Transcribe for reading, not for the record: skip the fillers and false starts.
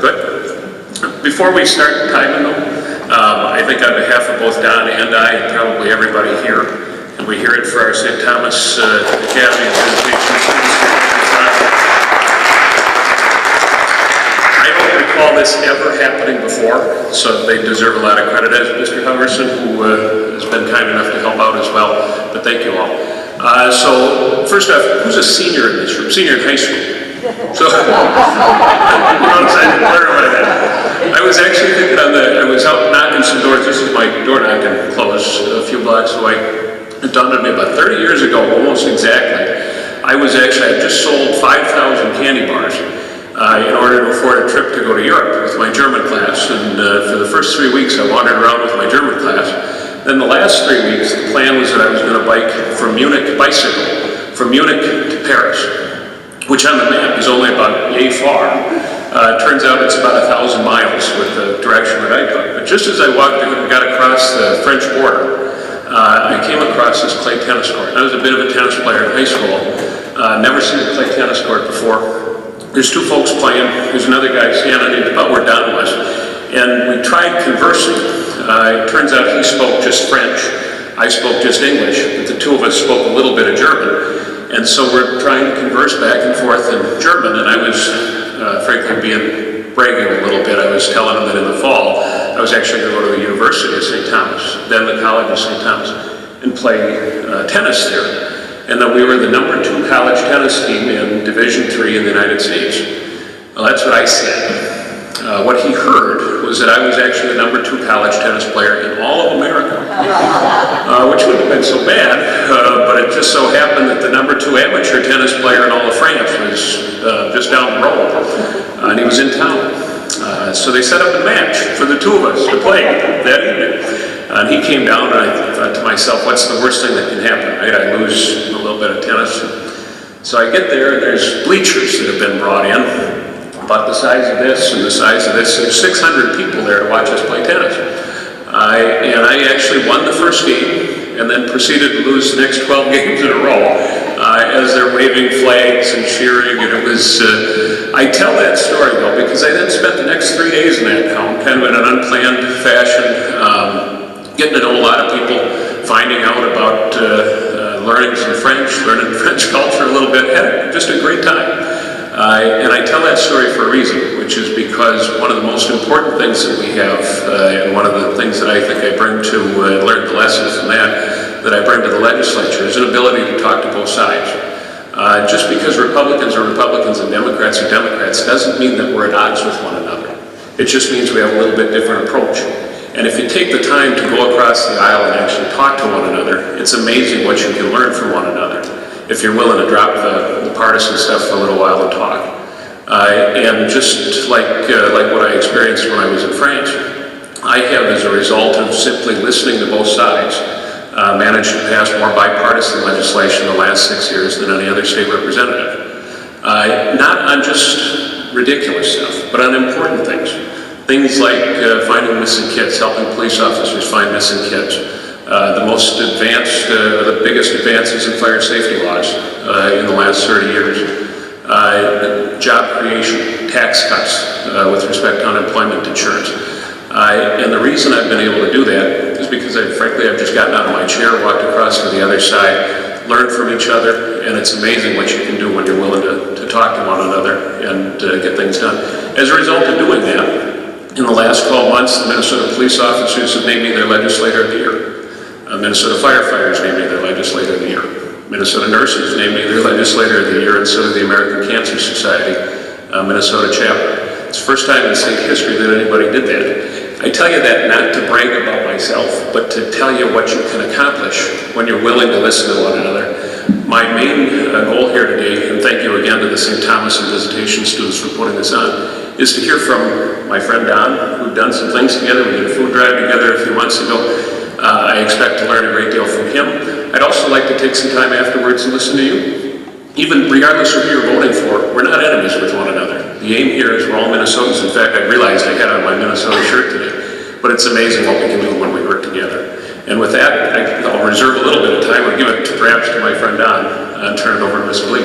Good. Before we start timing them, I think on behalf of both Don and I, and probably everybody here, and we hear it for our St. Thomas Academy of Education students. I don't recall this ever happening before, so they deserve a lot of credit, as Mr. Hungerson, who has been kind enough to help out as well, but thank you all. So, first off, who's a senior in this room? Senior in high school? So, I was actually thinking I was out knocking some doors. This is my door knocking close a few blocks away. It dawned on me about 30 years ago, almost exactly. I just sold 5,000 candy bars in order to afford a trip to go to Europe with my German class. And for the first 3 weeks, I wandered around with my German class. Then the last 3 weeks, the plan was that I was going to bicycle from Munich to Paris, which on the map is only about yay far. Turns out it's about 1,000 miles with the direction that I took. But just as I got across the French border, I came across this clay tennis court. I was a bit of a tennis player in high school. Never seen a clay tennis court before. There's two folks playing. There's another guy standing about where Don was. And we tried conversing. It turns out he spoke just French. I spoke just English. But the two of us spoke a little bit of German. And so we're trying to converse back and forth in German, and I was, frankly, bragging a little bit. I was telling him that in the fall, I was actually going to go to the University of St. Thomas, then the College of St. Thomas, and play tennis there. And that we were the #2 college tennis team in Division III in the United States. Well, that's what I said. What he heard was that I was actually the #2 college tennis player in all of America, which wouldn't have been so bad, but it just so happened that the #2 amateur tennis player in all of France was just down the road, and he was in town. So they set up a match for the two of us to play that evening. And he came down, and I thought to myself, what's the worst thing that can happen, right? I lose a little bit of tennis. So I get there, and there's bleachers that have been brought in, about the size of this and the size of this. There's 600 people there to watch us play tennis. And I actually won the first game and then proceeded to lose the next 12 games in a row as they're waving flags and cheering. And it was, I tell that story though because I then spent the next 3 days in that town, kind of in an unplanned fashion, getting to know a lot of people, finding out about learning some French, learning French culture a little bit. Had just a great time. And I tell that story for a reason, which is because one of the most important things that we have, and one of the things that I think I bring to, learn the lessons from that I bring to the legislature is an ability to talk to both sides. Just because Republicans are Republicans and Democrats are Democrats doesn't mean that we're at odds with one another. It just means we have a little bit different approach. And if you take the time to go across the aisle and actually talk to one another, it's amazing what you can learn from one another if you're willing to drop the partisan stuff for a little while and talk. And just like what I experienced when I was in France, I have, as a result of simply listening to both sides, managed to pass more bipartisan legislation in the last 6 years than any other state representative. Not on just ridiculous stuff, but on important things. Things like finding missing kids, helping police officers find missing kids. The most advanced, the biggest advances in fire safety laws in the last 30 years. Job creation, tax cuts with respect to unemployment insurance. And the reason I've been able to do that is because frankly, I've just gotten out of my chair, walked across to the other side, learned from each other, and it's amazing what you can do when you're willing to talk to one another and get things done. As a result of doing that, in the last 12 months, the Minnesota police officers have named me their legislator of the year. Minnesota firefighters named me their legislator of the year. Minnesota nurses named me their legislator of the year, and so did the American Cancer Society, Minnesota chapter. It's the first time in state history that anybody did that. I tell you that not to brag about myself, but to tell you what you can accomplish when you're willing to listen to one another. My main goal here today, and thank you again to the St. Thomas and Visitation students for putting this on, is to hear from my friend Don, who've done some things together. We did a food drive together a few months ago. I expect to learn a great deal from him. I'd also like to take some time afterwards and listen to you. Even regardless of who you're voting for, we're not enemies with one another. The aim here is we're all Minnesotans. In fact, I realized I had on my Minnesota shirt today. But it's amazing what we can do when we work together. And with that, I'll reserve a little bit of time. I'll give it perhaps to my friend Don and turn it over to Ms. Lee.